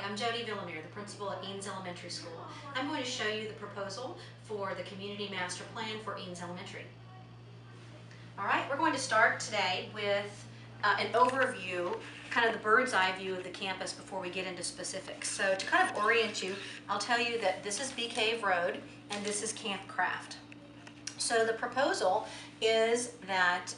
I'm Jody Villamere, the principal at Eanes Elementary School. I'm going to show you the proposal for the Community Master Plan for Eanes Elementary. All right, we're going to start today with an overview, kind of the bird's eye view of the campus before we get into specifics. So to kind of orient you, I'll tell you that this is Bee Cave Road and this is Camp Craft. So the proposal is that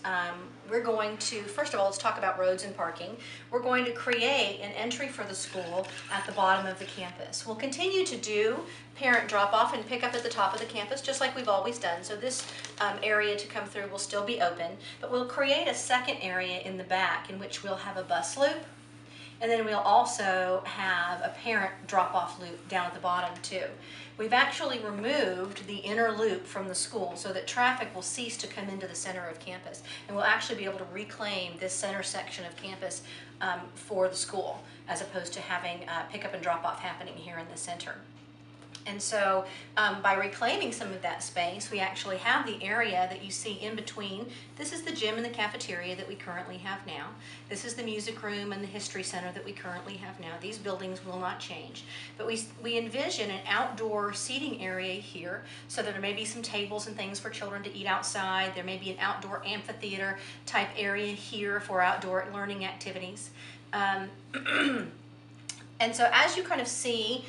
we're going to, first of all, let's talk about roads and parking. We're going to create an entry for the school at the bottom of the campus. We'll continue to do parent drop-off and pick up at the top of the campus, just like we've always done. So this area to come through will still be open, but we'll create a second area in the back in which we'll have a bus loop. And then we'll also have a parent drop-off loop down at the bottom too. We've actually removed the inner loop from the school so that traffic will cease to come into the center of campus. And we'll actually be able to reclaim this center section of campus for the school, as opposed to having pickup and drop-off happening here in the center. And so by reclaiming some of that space, we actually have the area that you see in between. This is the gym and the cafeteria that we currently have now. This is the music room and the history center that we currently have now. These buildings will not change. But we envision an outdoor seating area here so that there may be some tables and things for children to eat outside. There may be an outdoor amphitheater type area here for outdoor learning activities. And so as you kind of see,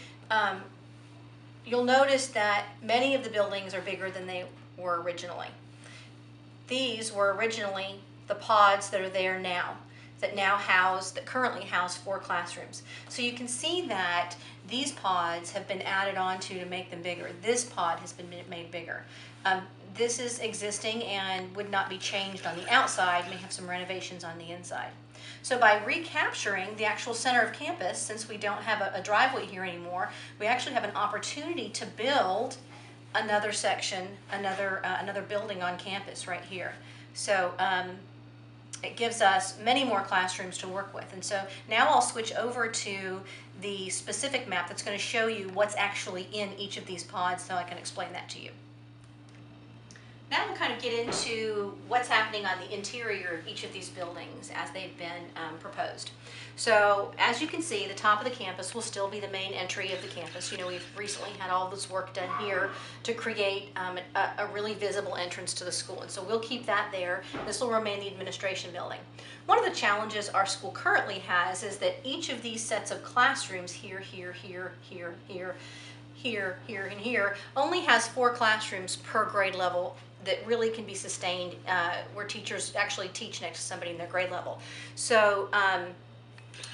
you'll notice that many of the buildings are bigger than they were originally. These were originally the pods that are there now, that currently house 4 classrooms. So you can see that these pods have been added on to make them bigger. This pod has been made bigger. This is existing and would not be changed on the outside, may have some renovations on the inside. So by recapturing the actual center of campus, since we don't have a driveway here anymore, we actually have an opportunity to build another section, another building on campus right here. So it gives us many more classrooms to work with. And so now I'll switch over to the specific map that's going to show you what's actually in each of these pods so I can explain that to you. Now we'll kind of get into what's happening on the interior of each of these buildings as they've been proposed. So as you can see, the top of the campus will still be the main entry of the campus. You know, we've recently had all this work done here to create a really visible entrance to the school. And so we'll keep that there. This will remain the administration building. One of the challenges our school currently has is that each of these sets of classrooms here, here, here, here, here, here, here, and here only has 4 classrooms per grade level that really can be sustained where teachers actually teach next to somebody in their grade level. So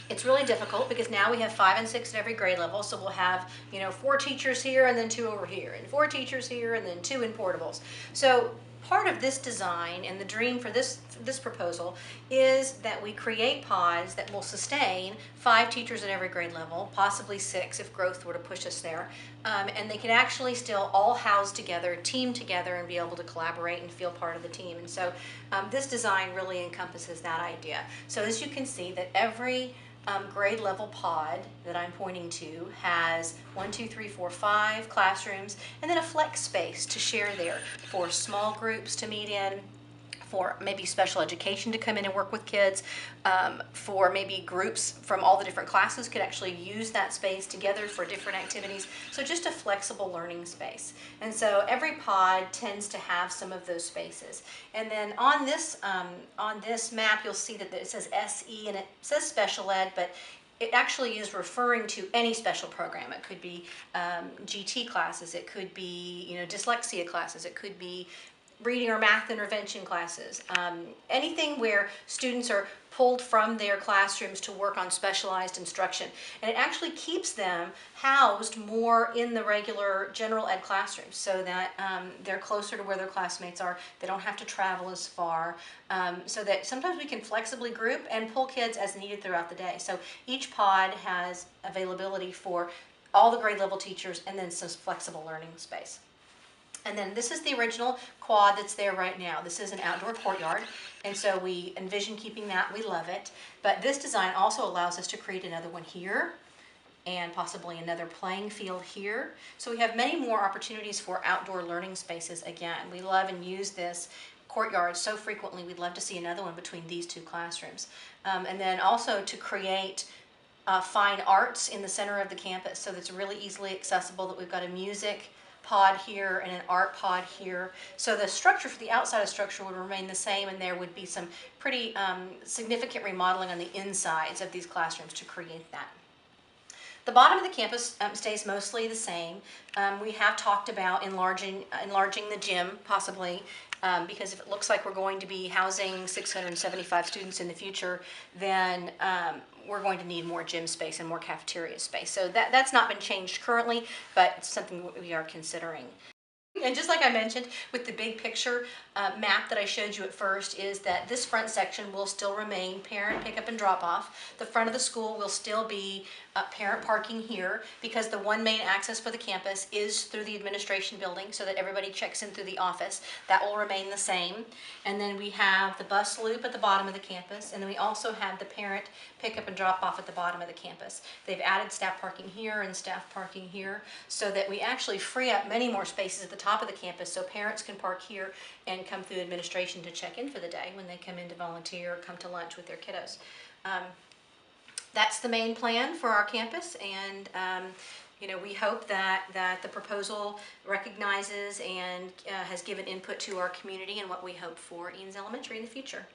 it's really difficult because now we have 5 and 6 at every grade level. So we'll have, 4 teachers here and then 2 over here, and 4 teachers here and then 2 in portables. So part of this design and the dream for this proposal is that we create pods that will sustain 5 teachers at every grade level, possibly 6 if growth were to push us there, and they can actually still all house together, team together, and be able to collaborate and feel part of the team. And so this design really encompasses that idea. So as you can see, that every grade level pod that I'm pointing to has 1, 2, 3, 4, 5 classrooms, and then a flex space to share there for small groups to meet in, for maybe special education to come in and work with kids, for maybe groups from all the different classes could actually use that space together for different activities. So just a flexible learning space. And so every pod tends to have some of those spaces. And then on this map, you'll see that it says SE and it says special ed, but it actually is referring to any special program. It could be GT classes, it could be dyslexia classes, it could be reading or math intervention classes, anything where students are pulled from their classrooms to work on specialized instruction. And it actually keeps them housed more in the regular general ed classrooms so that they're closer to where their classmates are. They don't have to travel as far, so that sometimes we can flexibly group and pull kids as needed throughout the day. So each pod has availability for all the grade level teachers and then some flexible learning space. And then this is the original quad that's there right now. This is an outdoor courtyard, and so we envision keeping that. We love it. But this design also allows us to create another one here and possibly another playing field here. So we have many more opportunities for outdoor learning spaces again. We love and use this courtyard so frequently. We'd love to see another one between these 2 classrooms. And then also to create fine arts in the center of the campus, so that's really easily accessible, that we've got a music pod here and an art pod here. So the structure for the outside of the structure would remain the same, and there would be some pretty significant remodeling on the insides of these classrooms to create that. The bottom of the campus stays mostly the same. We have talked about enlarging the gym, possibly, because if it looks like we're going to be housing 675 students in the future, then we're going to need more gym space and more cafeteria space. So that's not been changed currently, but it's something we are considering. And just like I mentioned with the big picture map that I showed you at first, is that this front section will still remain parent pickup and drop off. The front of the school will still be parent parking here, because the one main access for the campus is through the administration building, so that everybody checks in through the office. That will remain the same. And then we have the bus loop at the bottom of the campus, and then we also have the parent pickup and drop off at the bottom of the campus. They've added staff parking here and staff parking here, so that we actually free up many more spaces at the top of the campus, so parents can park here and come through administration to check in for the day when they come in to volunteer or come to lunch with their kiddos. That's the main plan for our campus, and we hope that the proposal recognizes and has given input to our community and what we hope for Eanes Elementary in the future.